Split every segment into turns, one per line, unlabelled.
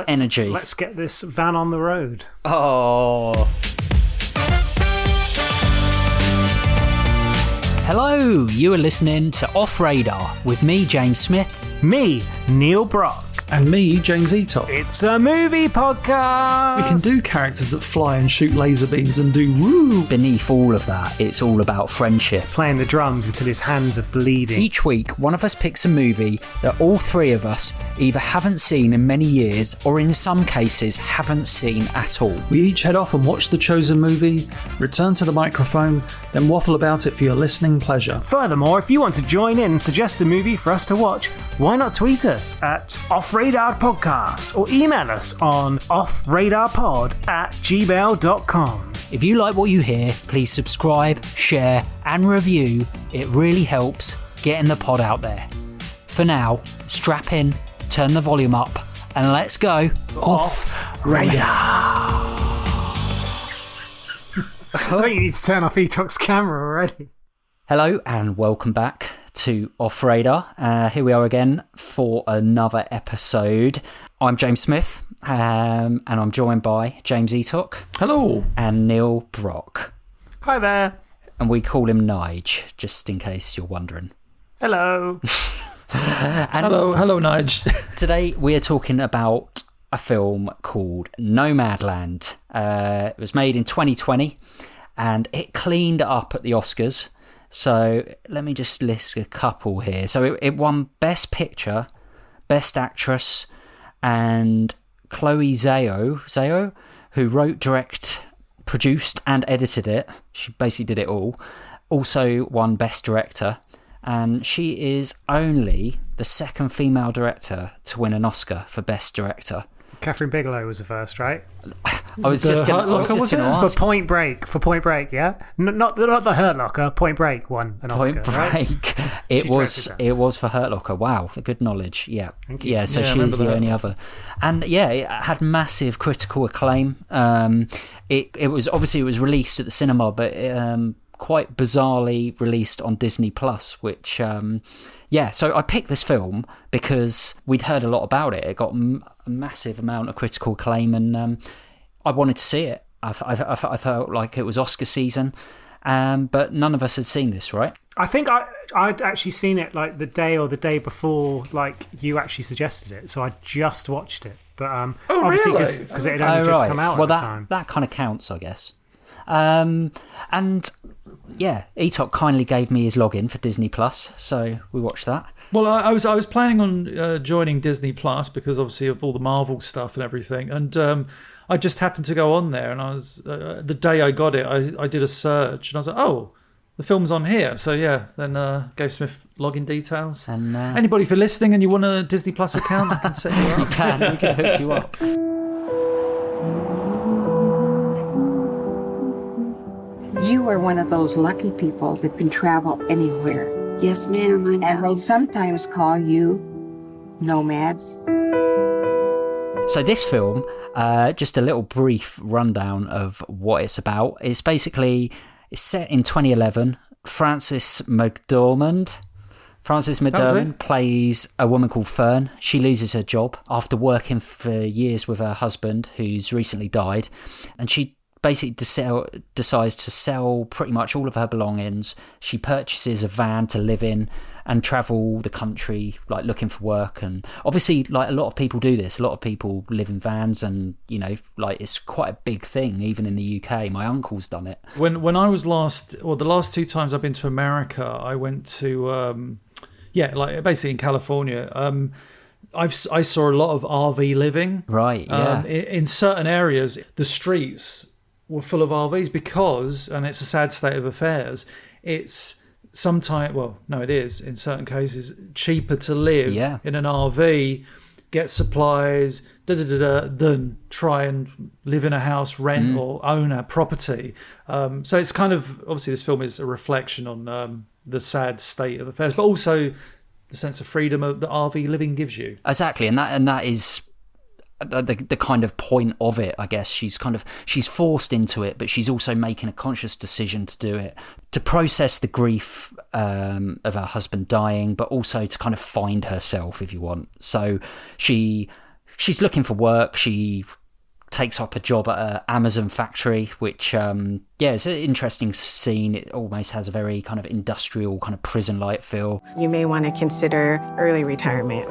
energy.
Let's get this van on the road.
Oh. Hello, you are listening to Off Radar with me, James Smith.
Me, Neil Brock.
And me, James Eatock.
It's a movie podcast.
We can do characters that fly and shoot laser beams and do woo.
Beneath all of that, it's all about friendship.
Playing the drums until his hands are bleeding.
Each week, one of us picks a movie that all three of us either haven't seen in many years or in some cases haven't seen at all.
We each head off and watch the chosen movie, return to the microphone, then waffle about it for your listening pleasure.
Furthermore, if you want to join in and suggest a movie for us to watch, why not tweet us at Off-Radar Podcast or email us on offradarpod@gmail.com.
If you like what you hear, please subscribe, share and review. It really helps getting the pod out there. For now, strap in, turn the volume up and let's go
Off Radar. I think you need to turn off Eatock's camera already.
Hello and welcome back to Off Radar. Here we are again for another episode. I'm James Smith and I'm joined by James Eatock.
Hello.
And Neil Brock.
Hi there.
And we call him Nige, just in case you're wondering.
Hello.
Hello, Nige.
Today we are talking about a film called Nomadland. It was made in 2020 and it cleaned up at the Oscars. So let me just list a couple here. So it won Best Picture, Best Actress, and Chloé Zhao, who wrote, direct, produced and edited it. She basically did it all. Also won Best Director. And she is only the second female director to win an Oscar for Best Director.
Catherine Bigelow was the first, right?
I was just going to ask.
For Point Break, yeah? Not the Hurt Locker, Point Break won an Oscar,
Point Break.
Right?
It was for Hurt Locker. Wow, the good knowledge. Yeah.
Thank you.
Yeah, so she is the only other. And yeah, it had massive critical acclaim. It was released at the cinema, but quite bizarrely released on Disney Plus, which so I picked this film because we'd heard a lot about it. It got a massive amount of critical acclaim, and I wanted to see it. I felt like it was Oscar season, but none of us had seen this, right?
I think I'd actually seen it like the day or the day before, like you actually suggested it, so I just watched it. But obviously because it had only just come out at the time. That
kind of counts, I guess. And yeah, Eatock kindly gave me his login for Disney Plus, so we watched that.
Well, I was planning on joining Disney Plus because obviously of all the Marvel stuff and everything, and I just happened to go on there, and I was the day I got it, I did a search, and I was like, oh, the film's on here. So yeah, then gave Smith login details. And anybody if you're listening and you want a Disney Plus account, I can set you up.
We can hook you up.
You are one of those lucky people that can travel anywhere.
Yes, ma'am, I know.
And they sometimes call you nomads.
So this film, just a little brief rundown of what it's about. It's set in 2011. Frances McDormand plays a woman called Fern. She loses her job after working for years with her husband, who's recently died, and she basically decides to sell pretty much all of her belongings. She purchases a van to live in and travel the country, like looking for work. And obviously, like a lot of people do this. A lot of people live in vans, and like it's quite a big thing, even in the UK. My uncle's done it.
When I was the last two times I've been to America, I went to like basically in California. I saw a lot of RV living.
Right. Yeah.
In certain areas, the streets were full of RVs because, and it's a sad state of affairs, it's sometimes, it is in certain cases cheaper to live in an RV, get supplies, than try and live in a house, rent or own a property. So it's kind of, obviously this film is a reflection on the sad state of affairs, but also the sense of freedom that RV living gives you.
Exactly, and that is the kind of point of it, I guess. She's forced into it, but she's also making a conscious decision to do it, to process the grief of her husband dying, but also to kind of find herself, if you want. So she she's looking for work. She takes up a job at an Amazon factory, which, it's an interesting scene. It almost has a very kind of industrial, kind of prison-like feel.
You may want to consider early retirement.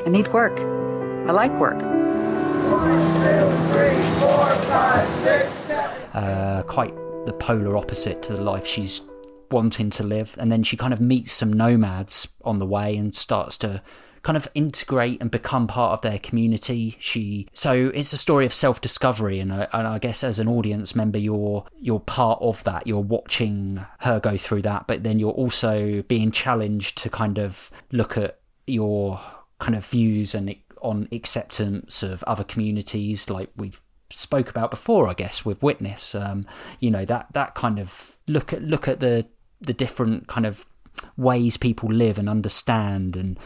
I need work. I like work.
1, 2, 3, 4, 5, 6, 7.
Quite the polar opposite to the life she's wanting to live. And then she kind of meets some nomads on the way and starts to kind of integrate and become part of their community. So it's a story of self-discovery, and I guess as an audience member, you're part of that. You're watching her go through that, but then you're also being challenged to kind of look at your kind of views and on acceptance of other communities, like we've spoke about before, I guess, with Witness. That kind of look at the different kind of ways people live and understand. And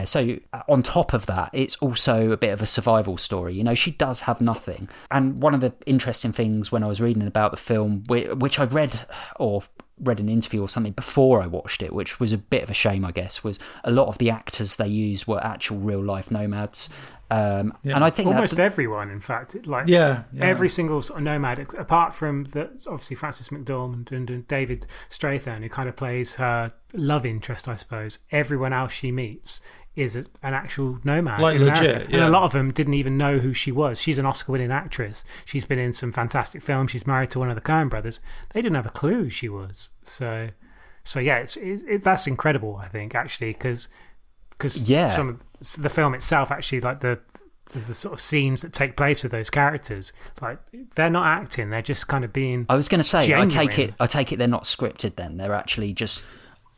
so on top of that, it's also a bit of a survival story. She does have nothing. And one of the interesting things when I was reading about the film, which I'd read an interview or something before I watched it, which was a bit of a shame, I guess, was a lot of the actors they used were actual real life nomads. And I think
almost everyone, in fact, every single sort of nomad, apart from obviously Frances McDormand and David Strathairn, who kind of plays her love interest, I suppose. Everyone else she meets is an actual nomad,
like legit,
and a lot of them didn't even know who she was. She's an Oscar-winning actress. She's been in some fantastic films. She's married to one of the Coen brothers. They didn't have a clue who she was. So that's incredible, I think, actually, because some of the film itself, actually, like the sort of scenes that take place with those characters, like they're not acting, they're just kind of being.
I was going to say,
genuine.
I take it they're not scripted. Then they're actually just.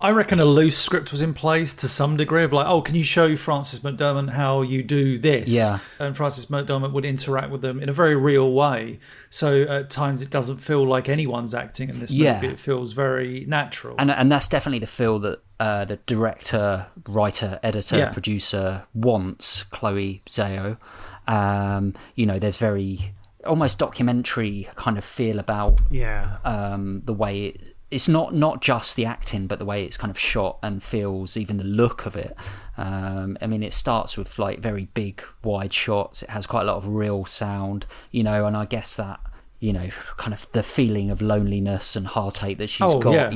I reckon a loose script was in place to some degree of like, oh, can you show Frances McDormand how you do this?
Yeah.
And Frances McDormand would interact with them in a very real way. So at times it doesn't feel like anyone's acting in this movie. It feels very natural.
And that's definitely the feel that the director, writer, editor, producer wants, Chloé Zhao. There's very almost documentary kind of feel about the way it's not just the acting, but the way it's kind of shot and feels, even the look of it. It starts with like very big wide shots. It has quite a lot of real sound, and I guess that, kind of the feeling of loneliness and heartache that she's got.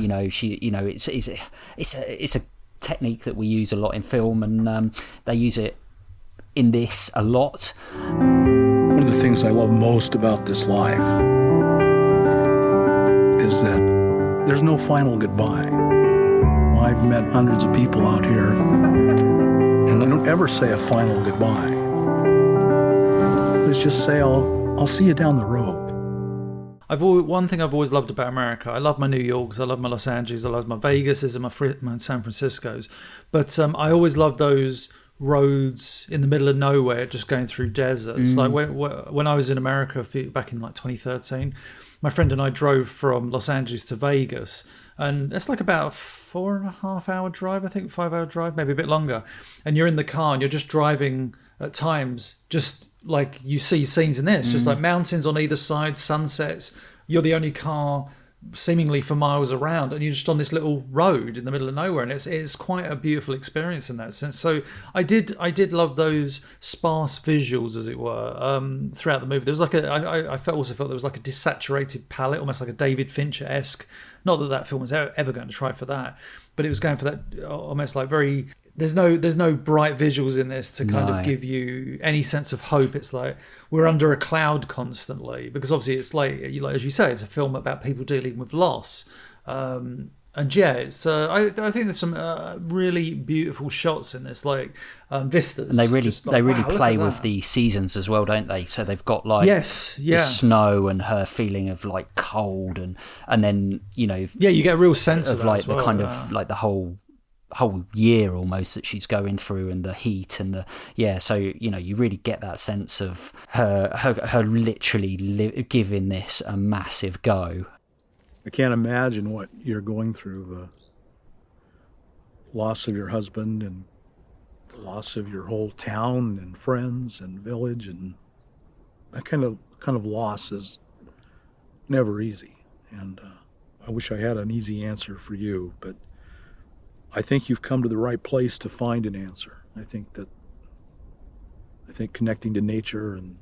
It's a technique that we use a lot in film, and they use it in this a lot.
One of the things I love most about this life is that there's no final goodbye. I've met hundreds of people out here, and I don't ever say a final goodbye. Let's just say I'll see you down the road.
One thing I've always loved about America, I love my New Yorks, I love my Los Angeles, I love my Vegases and my San Franciscos, but I always loved those roads in the middle of nowhere, just going through deserts. Like when I was in America back in like 2013, my friend and I drove from Los Angeles to Vegas, and it's like about a 4.5 hour drive, I think, 5 hour drive, maybe a bit longer. And you're in the car and you're just driving at times, just like you see scenes in this, just like mountains on either side, sunsets. You're the only car seemingly for miles around, and you're just on this little road in the middle of nowhere, and it's quite a beautiful experience in that sense. So I did love those sparse visuals, as it were, throughout the movie. There was like I also felt there was like a desaturated palette, almost like a David Fincher-esque. Not that film was ever going to try for that, but it was going for that almost like very. There's no bright visuals in this to kind of give you any sense of hope. It's like we're under a cloud constantly, because obviously it's like as you say, it's a film about people dealing with loss. It's I think there's some really beautiful shots in this, like vistas,
and they really play with the seasons as well, don't they? So they've got like the snow and her feeling of like cold, and then you get a
real sense of
like the kind of like the whole year almost that she's going through, and the heat and so you really get that sense of her literally giving this a massive go.
I can't imagine what you're going through, the loss of your husband and the loss of your whole town and friends and village, and that kind of loss is never easy, and I wish I had an easy answer for you, but I think you've come to the right place to find an answer. I think that I think connecting to nature and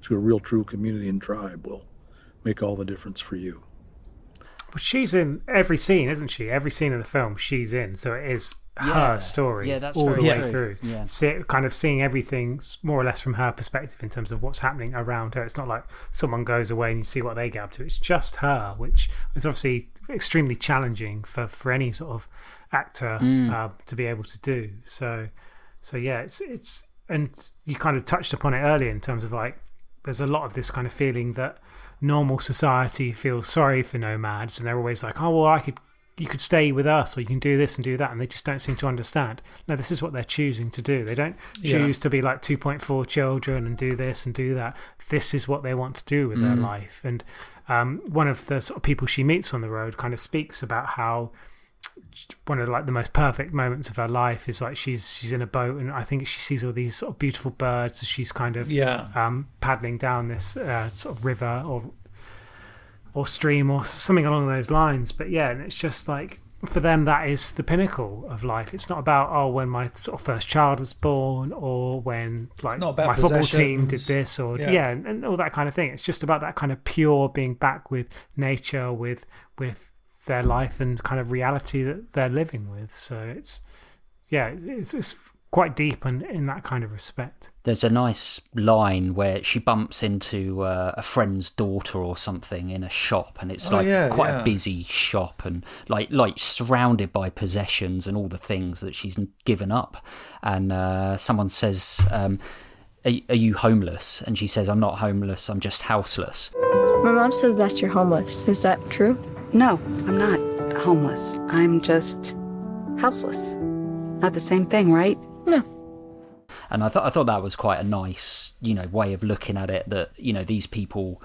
to a real true community and tribe will make all the difference for you.
But she's in every scene, isn't she? Every scene of the film she's in, so it is her story
that's
all
very
the way
true.
through.
Yeah.
Kind of seeing everything more or less from her perspective in terms of what's happening around her. It's not like someone goes away and you see what they get up to. It's just her, which is obviously extremely challenging for any sort of actor to be able to do. So yeah, it's and you kind of touched upon it earlier in terms of like there's a lot of this kind of feeling that normal society feels sorry for nomads, and they're always like, oh well, you could stay with us, or you can do this and do that, and they just don't seem to understand. No, this is what they're choosing to do. They don't choose to be like 2.4 children and do this and do that. This is what they want to do with their life. And one of the sort of people she meets on the road kind of speaks about how one of like the most perfect moments of her life is like she's in a boat, and I think she sees all these sort of beautiful birds as she's kind of paddling down this sort of river or stream or something along those lines. But yeah, and it's just like for them that is the pinnacle of life. It's not about when my sort of first child was born, or when like my football team did this, or and all that kind of thing. It's just about that kind of pure being back with nature, with their life and kind of reality that they're living with. So it's quite deep and in that kind of respect.
There's a nice line where she bumps into a friend's daughter or something in a shop, and it's quite a busy shop, and like surrounded by possessions and all the things that she's given up. And someone says, are you homeless? And she says, I'm not homeless, I'm just houseless.
My mom says that you're homeless. Is that true?
No, I'm not homeless. I'm just houseless. Not the same thing, right?
No.
And I thought that was quite a nice, way of looking at it, that, these people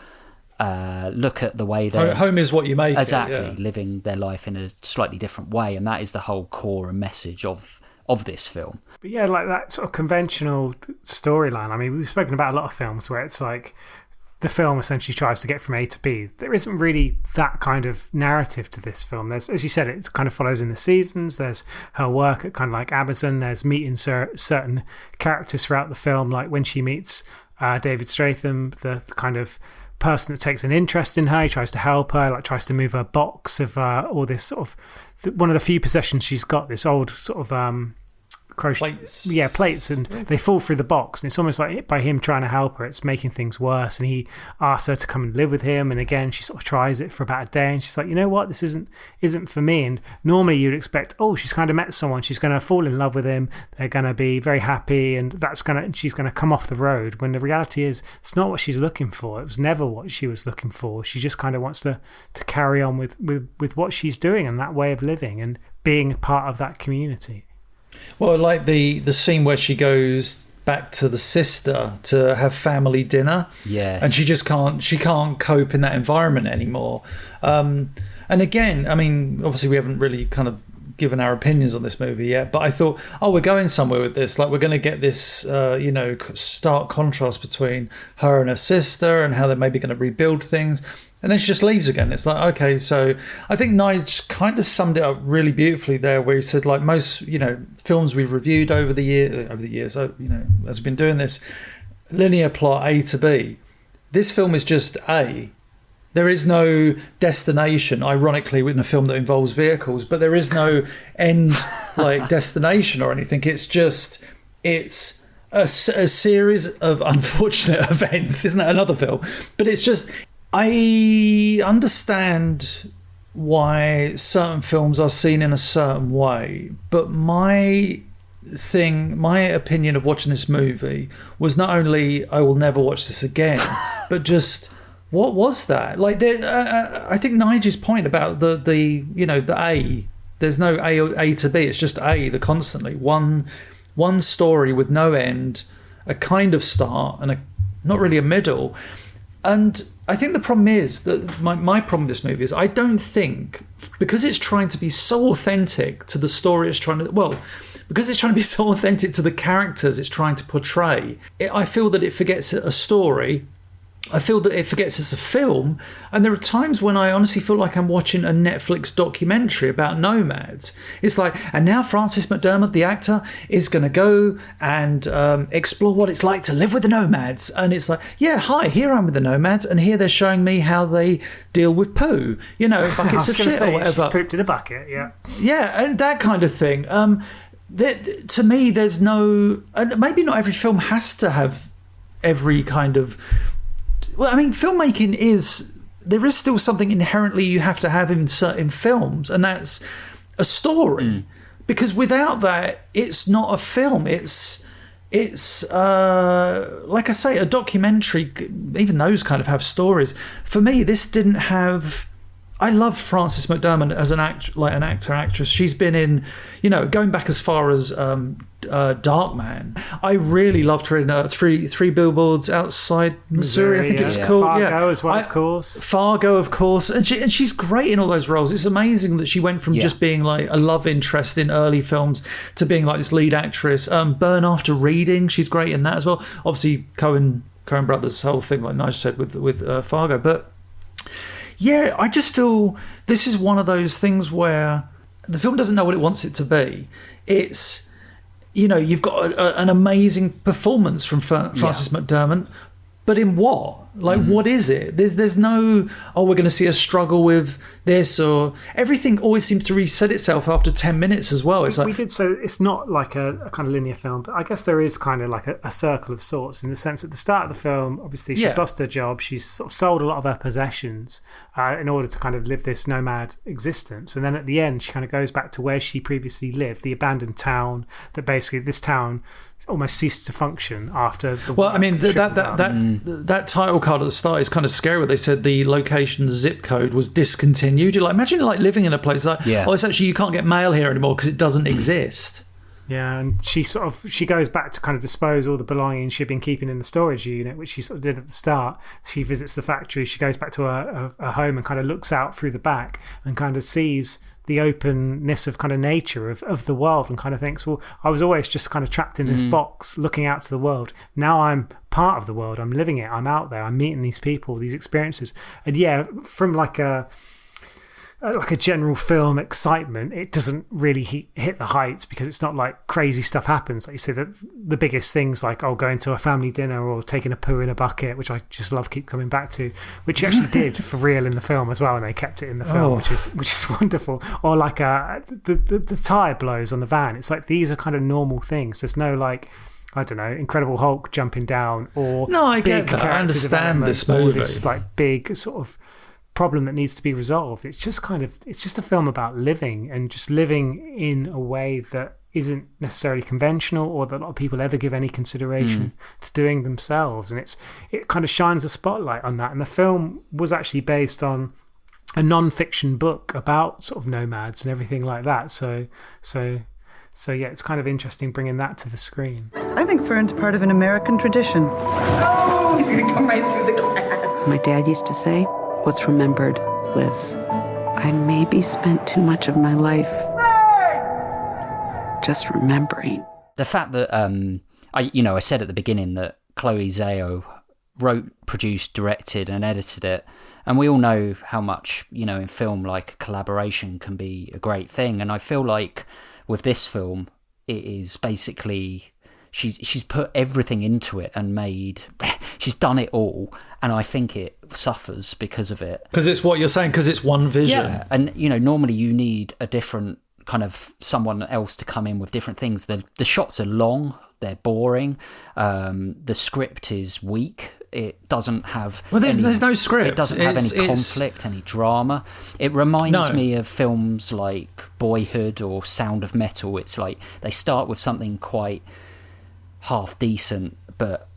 look at the way they...
Home is what you make
it, living their life in a slightly different way, and that is the whole core and message of this film.
But yeah, like that sort of conventional storyline. I mean, we've spoken about a lot of films where it's like the film essentially tries to get from A to B. There isn't really that kind of narrative to this film. There's, as you said, it kind of follows in the seasons. There's her work at kind of like Amazon. There's meeting certain characters throughout the film, like when she meets David Stratham, the kind of person that takes an interest in her. He tries to help her, like tries to move her box of all this sort of... One of the few possessions she's got, this old sort of... plates, and they fall through the box, and it's almost like by him trying to help her, it's making things worse. And he asks her to come and live with him, and again she sort of tries it for about a day, and she's like, you know what, this isn't for me. And normally you'd expect, she's kind of met someone, she's going to fall in love with him, they're going to be very happy, and she's going to come off the road, when the reality is it's not what she's looking for. It was never what she was looking for. She just kind of wants to carry on with what she's doing and that way of living and being part of that community.
Well, like the scene where she goes back to the sister to have family dinner, and she just can't cope in that environment anymore. And again, I mean, obviously we haven't really kind of given our opinions on this movie yet, but I thought, we're going somewhere with this. Like, we're going to get this, stark contrast between her and her sister, and how they're maybe going to rebuild things. And then she just leaves again. It's like, okay, so I think Nige kind of summed it up really beautifully there, where he said, like most, films we've reviewed over the years, as we've been doing this, linear plot A to B. This film is just A. There is no destination, ironically, in a film that involves vehicles, but there is no end, like destination or anything. It's a series of unfortunate events. Isn't that another film? But it's just... I understand why certain films are seen in a certain way, but my opinion of watching this movie was not only I will never watch this again, but just what was that? Like, I think Nige's point about the A. There's no A to B. It's just A. The constantly one story with no end, a kind of start and not really a middle. And I think the problem is that my problem with this movie is I don't think, because it's trying to be so authentic to the story because it's trying to be so authentic to the characters it's trying to portray, I feel that it forgets a story I feel that it forgets it's a film, and there are times when I honestly feel like I'm watching a Netflix documentary about nomads. It's like, and now Frances McDormand, the actor, is going to go and explore what it's like to live with the nomads. And it's like, yeah, hi, here I'm with the nomads, and here they're showing me how they deal with poo, buckets of shit or whatever.
She's pooped in a bucket, yeah.
Yeah, and that kind of thing. To me, there's no, and maybe not every film has to have every kind of. Well, I mean, filmmaking there is still something inherently you have to have in certain films, and that's a story. Because without that, it's not a film. It's like I say, a documentary. Even those kind of have stories. For me, this didn't have. I love Frances McDormand as an actress. She's been in, going back as far as Darkman. I really loved her in Three Billboards Outside Missouri. I think it was called.
Fargo as well, of course.
Fargo, of course, and she's great in all those roles. It's amazing that she went from just being like a love interest in early films to being like this lead actress. Burn After Reading, she's great in that as well. Obviously, Coen brothers' whole thing, like Nige said with Fargo, but. Yeah, I just feel this is one of those things where the film doesn't know what it wants it to be. It's, you've got an amazing performance from Frances McDormand, but in what? Like, what is it? There's no, we're going to see a struggle with this, or everything always seems to reset itself after 10 minutes as well. It's like,
we did, so it's not like a kind of linear film, but I guess there is kind of like a circle of sorts, in the sense at the start of the film, obviously she's lost her job, she's sort of sold a lot of her possessions in order to kind of live this nomad existence, and then at the end she kind of goes back to where she previously lived, the abandoned town, that basically this town almost ceased to function after the
well, I mean, that title card at the start is kind of scary, where they said the location zip code was discontinued. You're like, imagine like living in a place like, it's actually, you can't get mail here anymore because it doesn't exist.
Yeah, and she goes back to kind of dispose all the belongings she'd been keeping in the storage unit, which she sort of did at the start. She visits the factory, she goes back to her home and kind of looks out through the back and kind of sees the openness of kind of nature of the world, and kind of thinks, well, I was always just kind of trapped in this box looking out to the world. Now I'm part of the world, I'm living it, I'm out there, I'm meeting these people, these experiences. And from like a general film excitement, it doesn't really hit the heights, because it's not like crazy stuff happens. Like you say, the biggest things like going to a family dinner or taking a poo in a bucket, which I just keep coming back to, which you actually did for real in the film as well, and they kept it in the film, which is wonderful. Or like the tire blows on the van. It's like, these are kind of normal things. There's no like, I don't know, Incredible Hulk jumping down, or
no, I get that. I understand this movie.
This like big sort of problem that needs to be resolved. It's just a film about living, and just living in a way that isn't necessarily conventional, or that a lot of people ever give any consideration to doing themselves. And it kind of shines a spotlight on that. And the film was actually based on a non-fiction book about sort of nomads and everything like that. So yeah, it's kind of interesting bringing that to the screen.
I think Fern's part of an American tradition.
Oh, he's gonna come right through the glass.
My dad used to say, what's remembered lives. I maybe spent too much of my life just remembering.
The fact that I said at the beginning that Chloé Zhao wrote, produced, directed and edited it, and we all know how much, in film, like, collaboration can be a great thing. And I feel like with this film, it is basically, she's put everything into it and she's done it all, and I think it suffers because of it.
Because it's what you're saying, because it's one vision.
Yeah, and normally you need a different kind of someone else to come in with different things. The shots are long, they're boring, the script is weak. It doesn't have
there's no script.
It doesn't have any conflict, any drama. It reminds me of films like Boyhood or Sound of Metal. It's like they start with something quite half decent, but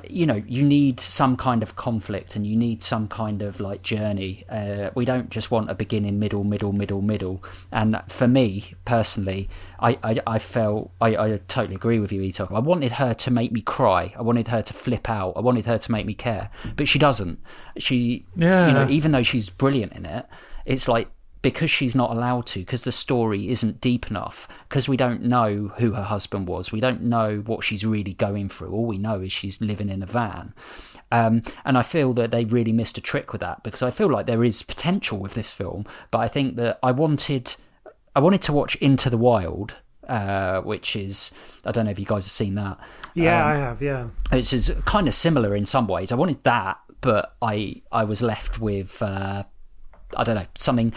you need some kind of conflict, and you need some kind of like journey. We don't just want a beginning, middle. And for me personally, I felt I totally agree with you, Itok. I wanted her to make me cry. I wanted her to flip out. I wanted her to make me care, but she doesn't. She, even though she's brilliant in it, it's like because she's not allowed to, because the story isn't deep enough, because we don't know who her husband was, we don't know what she's really going through. All we know is she's living in a van. And I feel that they really missed a trick with that, because I feel like there is potential with this film, but I think that I wanted to watch Into the Wild, which is, I don't know if you guys have seen that.
Yeah, I have, yeah.
Which is kind of similar in some ways. I wanted that, but I was left with I don't know, something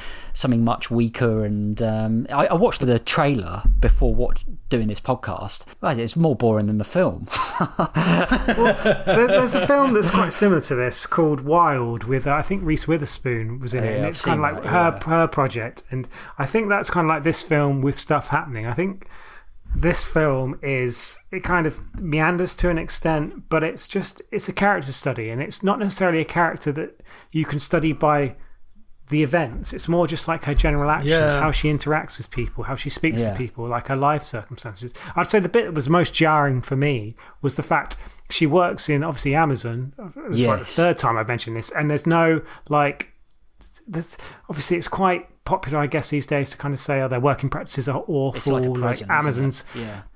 much weaker. And I watched the trailer before doing this podcast. Right, it's more boring than the film.
Well, there's a film that's quite similar to this called Wild with I think Reese Witherspoon was in it. And it's kind of like her project, and I think that's kind of like this film with stuff happening. I think this film it kind of meanders to an extent, but it's a character study, and it's not necessarily a character that you can study by the events. It's more just like her general actions, how she interacts with people, how she speaks to people, like her life circumstances. I'd say the bit that was most jarring for me was the fact she works in, obviously, Amazon. It's like the third time I've mentioned this, and there's no, like, obviously it's quite popular, I guess, these days to kind of say, their working practices are awful,
it's like a prison,
like Amazon's.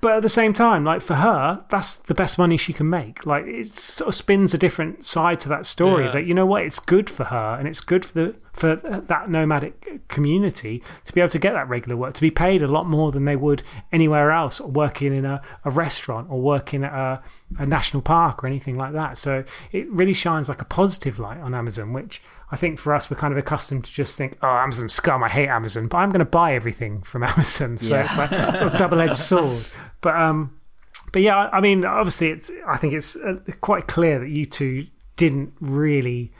But at the same time, like, for her, that's the best money she can make. Like, it sort of spins a different side to that story, that, you know what, it's good for her, and it's good for that nomadic community to be able to get that regular work, to be paid a lot more than they would anywhere else, or working in a restaurant, or working at a national park or anything like that. So it really shines like a positive light on Amazon, which I think for us, we're kind of accustomed to just think, Amazon scum, I hate Amazon, but I'm going to buy everything from Amazon. So it's like sort of double-edged sword. But yeah, I mean, obviously, I think it's quite clear that you two didn't really...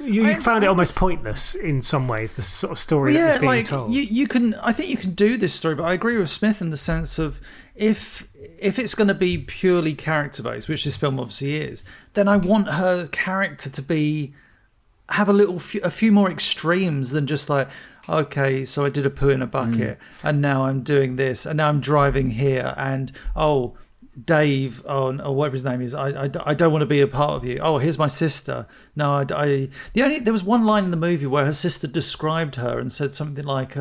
You found it almost pointless in some ways, the sort of story that was being told.
You can, I think you can do this story, but I agree with Smith in the sense of if it's going to be purely character based, which this film obviously is, then I want her character to have a few more extremes than just like, okay, so I did a poo in a bucket, and now I'm doing this, and now I'm driving here, and Dave, or whatever his name is, I don't want to be a part of you. Oh, here's my sister. No, there was one line in the movie where her sister described her and said something like,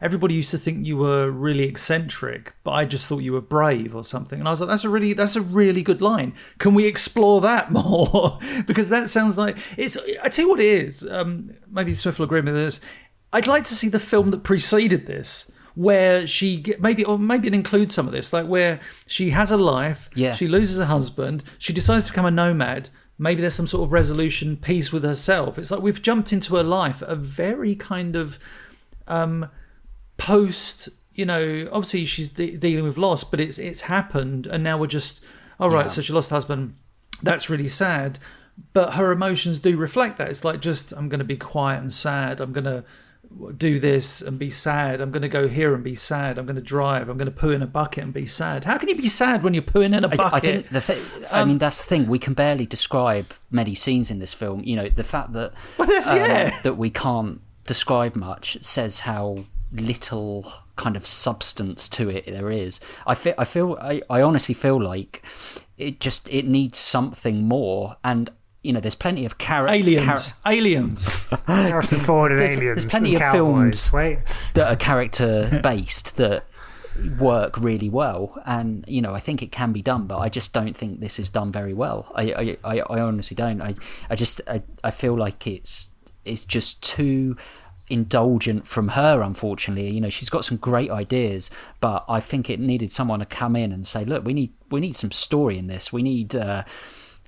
everybody used to think you were really eccentric, but I just thought you were brave, or something. And I was like, that's a really good line. Can we explore that more? Because that sounds like it's. I tell you what it is. Maybe Smith will agree with this. I'd like to see the film that preceded this, where maybe it includes some of this, like where she has a life, she loses her husband, she decides to become a nomad, maybe there's some sort of resolution, peace with herself. It's like we've jumped into her life, a very kind of post, obviously she's dealing with loss, but it's happened, and now we're just, so she lost her husband, that's really sad, but her emotions do reflect that. It's like, just, I'm going to be quiet and sad, I'm going to do this and be sad, I'm going to go here and be sad, I'm going to drive, I'm going to poo in a bucket and be sad. How can you be sad when you're pooing in a bucket?
I think I mean, that's the thing, we can barely describe many scenes in this film. The fact that that we can't describe much says how little kind of substance to it there is. I honestly feel like it needs something more, and there's plenty of
aliens.
Harrison Ford and aliens.
There's plenty of films that are character based that work really well, and I think it can be done, but I just don't think this is done very well. I honestly don't. I feel like it's just too indulgent from her, unfortunately. She's got some great ideas, but I think it needed someone to come in and say, look, we need some story in this. We need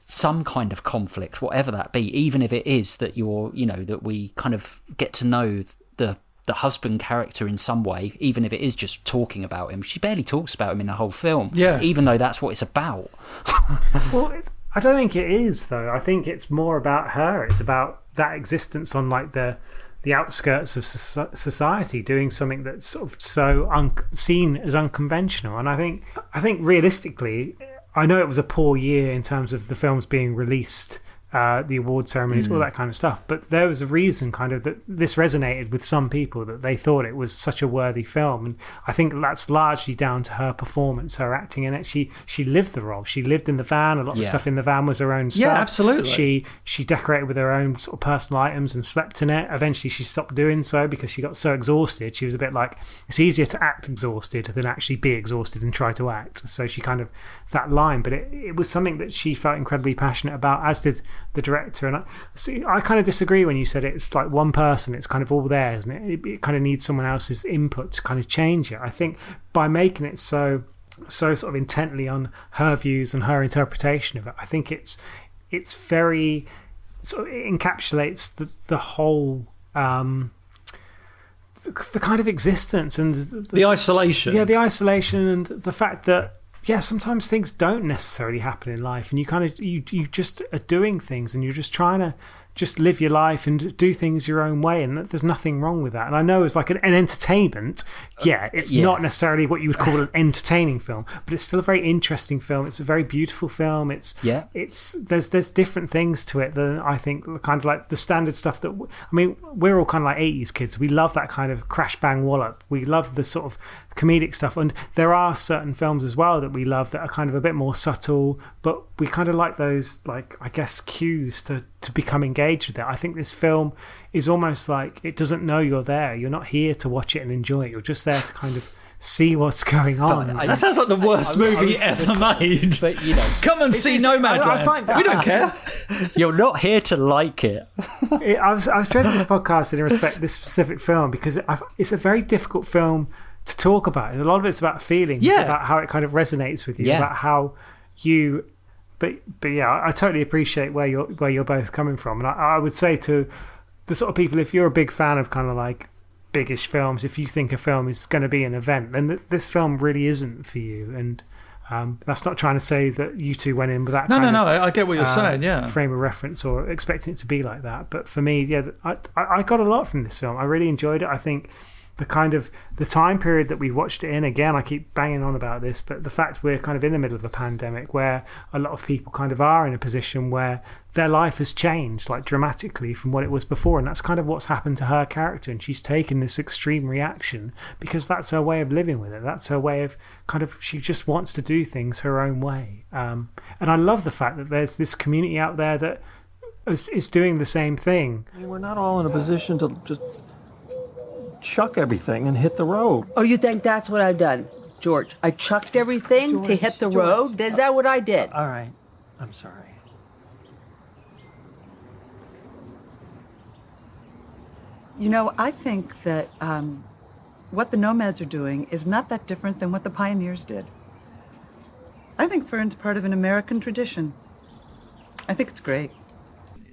some kind of conflict, whatever that be, even if it is that that we kind of get to know the husband character in some way, even if it is just talking about him. She barely talks about him in the whole film, even though that's what it's about.
Well, I don't think it is, though. I think it's more about her. It's about that existence on like the outskirts of society, doing something that's sort of so seen as unconventional. And I think realistically, I know it was a poor year in terms of the films being released the award ceremonies, all that kind of stuff. But there was a reason kind of that this resonated with some people, that they thought it was such a worthy film. And I think that's largely down to her performance, her acting in it. She lived the role. She lived in the van. A lot of stuff in the van was her own stuff.
Yeah, absolutely.
She decorated with her own sort of personal items and slept in it. Eventually she stopped doing so because she got so exhausted. She was a bit like, it's easier to act exhausted than actually be exhausted and try to act. So she kind of, that line, but it was something that she felt incredibly passionate about, as did the director. And I kind of disagree when you said it's like one person, it's kind of all there, isn't it? It kind of needs someone else's input to kind of change it. I think by making it so sort of intently on her views and her interpretation of it, I think it's very sort of, it encapsulates the whole the kind of existence and
the isolation.
Yeah, the isolation, and the fact that sometimes things don't necessarily happen in life, and you kind of you just are doing things, and you're just trying to just live your life and do things your own way, and there's nothing wrong with that. And I know it's like an entertainment, it's not necessarily what you would call an entertaining film, but it's still a very interesting film. It's a very beautiful film. There's different things to it than I think kind of like the standard stuff that we're all kind of like 80s kids. We love that kind of crash bang wallop. We love the sort of comedic stuff, and there are certain films as well that we love that are kind of a bit more subtle, but we kind of like those, like, I guess, cues to become engaged with it. I think this film is almost like it doesn't know you're there. You're not here to watch it and enjoy it. You're just there to kind of see what's going on.
That sounds like the worst movie ever made. But come and see Nomadland. We don't care.
You're not here to like it.
I was dreading this podcast in respect to this specific film because it's a very difficult film to talk about. A lot of it's about feelings, about how it kind of resonates with you, about how you. But I totally appreciate where you're both coming from, and I would say to the sort of people, if you're a big fan of kind of like biggish films, if you think a film is going to be an event, then this film really isn't for you. And that's not trying to say that you two went in with that. No.
I get what you're saying. Yeah,
frame of reference or expecting it to be like that. But for me, I got a lot from this film. I really enjoyed it. I think the time period that we watched it in, again, I keep banging on about this, but the fact we're kind of in the middle of a pandemic where a lot of people kind of are in a position where their life has changed like dramatically from what it was before, and that's kind of what's happened to her character, and she's taken this extreme reaction because that's her way of living with it. That's her way of kind of, she just wants to do things her own way. And I love the fact that there's this community out there that is doing the same thing.
We're not all in a position to just chuck everything and hit the road.
Oh, you think that's what I've done, George? I chucked everything to hit the road? Is that what I did?
All right. I'm sorry.
You know, I think that what the Nomads are doing is not that different than what the pioneers did. I think Fern's part of an American tradition. I think it's great.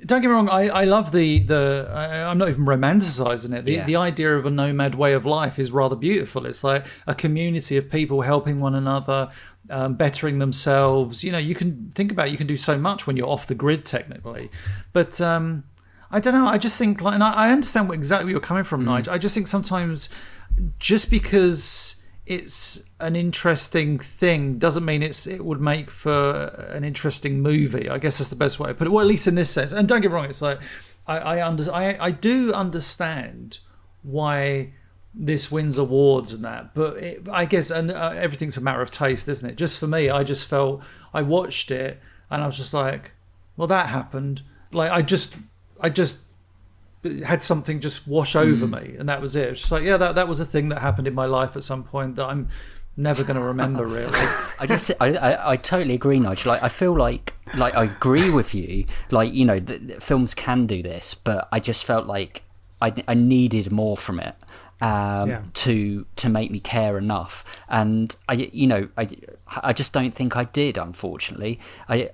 Don't get me wrong, I love I'm not even romanticizing it. The idea of a nomad way of life is rather beautiful. It's like a community of people helping one another, bettering themselves. You can think about it, you can do so much when you're off the grid technically. But I don't know, I just think, and I understand exactly where you're coming from, Nige. I just think sometimes just because it's an interesting thing doesn't mean it would make for an interesting movie. I guess that's the best way to put it. Well, at least in this sense. And don't get me wrong, it's like I do understand why this wins awards and that, but I guess everything's a matter of taste, isn't it? Just for me, I just felt, I watched it and I was just like, well, that happened. Like I just had something just wash over me, and that was it. It's just like, that was a thing that happened in my life at some point that I'm never going to remember, really.
I totally agree, Nige. Like, I feel like I agree with you. Like, films can do this, but I just felt like I needed more from it to make me care enough. And I just don't think I did, unfortunately. I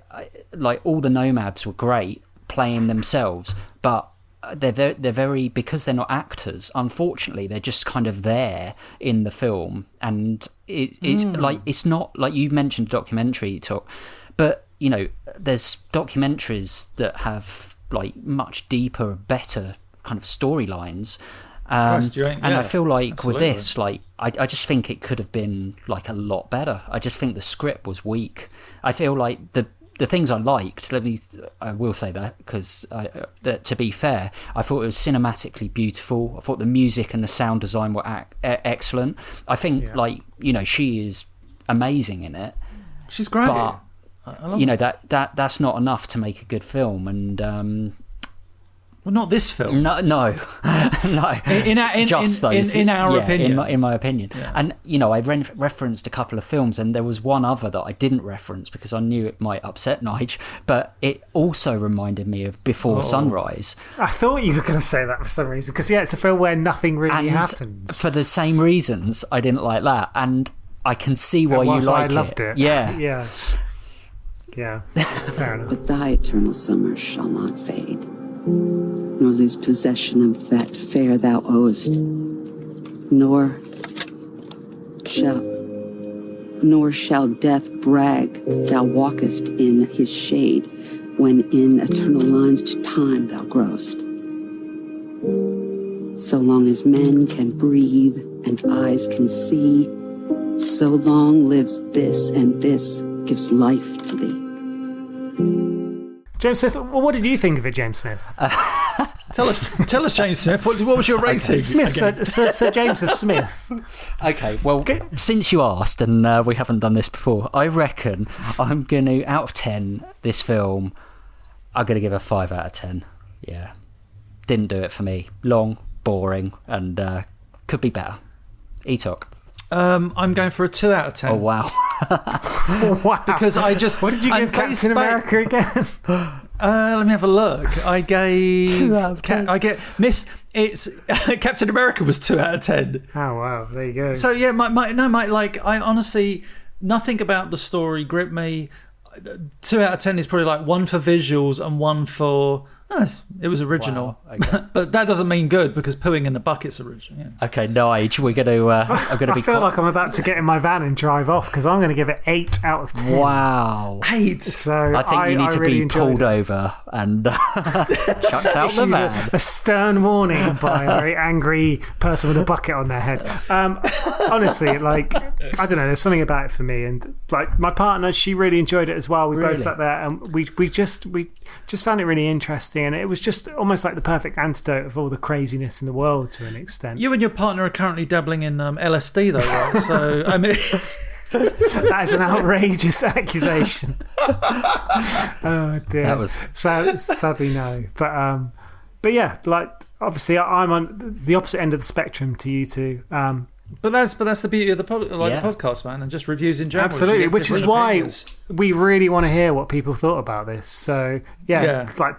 like, all the Nomads were great playing themselves, but they're very, because they're not actors, unfortunately they're just kind of there in the film, and it's like, it's not like you mentioned documentary talk, but there's documentaries that have like much deeper, better kind of storylines, and I feel like absolutely. With this, like I just think it could have been like a lot better. I just think the script was weak. I feel like the things I liked, I will say that, because to be fair, I thought it was cinematically beautiful. I thought the music and the sound design were excellent. I think, she is amazing in it.
She's great.
But, that's not enough to make a good film. And...
well, not this film.
No. In our opinion. In my opinion. Yeah. And, I referenced a couple of films, and there was one other that I didn't reference because I knew it might upset Nige, but it also reminded me of Before Sunrise.
I thought you were going to say that for some reason, because, it's a film where nothing really happens.
For the same reasons, I didn't like that, and I can see why you like it.
I loved it.
Yeah.
Yeah. Fair enough.
But thy eternal summer shall not fade, nor lose possession of that fair thou owest, nor shall death brag thou walkest in his shade, when in eternal lines to time thou growest. So long as men can breathe and eyes can see, so long lives this, and this gives life to thee.
James Smith, well, what did you think of it, James Smith?
Tell us, James Smith. What was your rating?
Sir James of Smith.
Okay, well, since you asked, and we haven't done this before, I reckon I'm going to, out of 10, this film, I'm going to give a 5 out of 10. Yeah. Didn't do it for me. Long, boring, and could be better. E-Talk.
I'm going for a 2 out of 10.
Oh, wow.
Wow.
Because I just...
What did you give Captain America again?
Let me have a look. I gave...
2 out of 10.
It's Captain America was 2 out of 10.
Oh, wow. There you go.
So, yeah, I honestly... Nothing about the story gripped me. 2 out of 10 is probably like 1 for visuals and 1 for... it was original. Wow, okay. But that doesn't mean good, because pooing in the bucket's original. Yeah.
Okay, Nige, we're going to... I'm going to be...
I feel like I'm about to get in my van and drive off, because I'm going to give it 8 out of 10.
Wow.
8?
So
I think you need to
really
be pulled over and chucked out the van.
A stern warning by a very angry person with a bucket on their head. Honestly, I don't know, there's something about it for me. And my partner, she really enjoyed it as well. We both sat there and we just found it really interesting. And it was just almost like the perfect antidote of all the craziness in the world to an extent.
You and your partner are currently dabbling in LSD, though, right? So, I mean...
That is an outrageous accusation. Oh, dear.
That was...
Sadly, no. But yeah, obviously I'm on the opposite end of the spectrum to you two.
But that's the beauty of the podcast, man, and just reviews in general.
Absolutely, which is why we really want to hear what people thought about this. So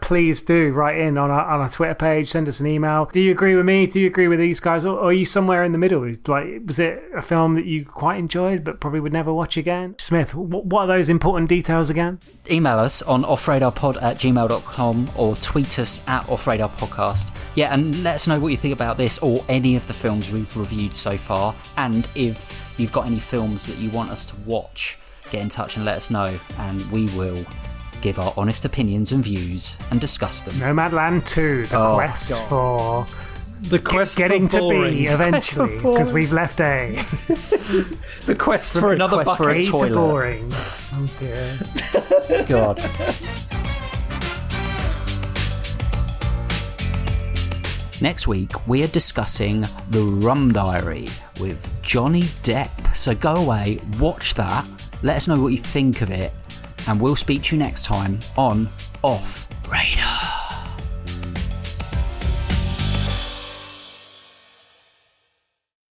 please do write in on our Twitter page, send us an email. Do you agree with me? Do you agree with these guys, or are you somewhere in the middle? Was it a film that you quite enjoyed but probably would never watch again? Smith, what are those important details again?
Email us on offradarpod@gmail.com or tweet us at offradarpodcast. Yeah, and let us know what you think about this or any of the films we've reviewed so far. And if you've got any films that you want us to watch, get in touch and let us know, and we will give our honest opinions and views and discuss them.
Nomadland 2, the quest
getting
to B eventually, because we've left A.
The quest for another bucket.
For a toilet.
Boring. Oh dear.
God. Next week, we are discussing The Rum Diary with Johnny Depp. So go away, watch that, let us know what you think of it, and we'll speak to you next time on Off Radar.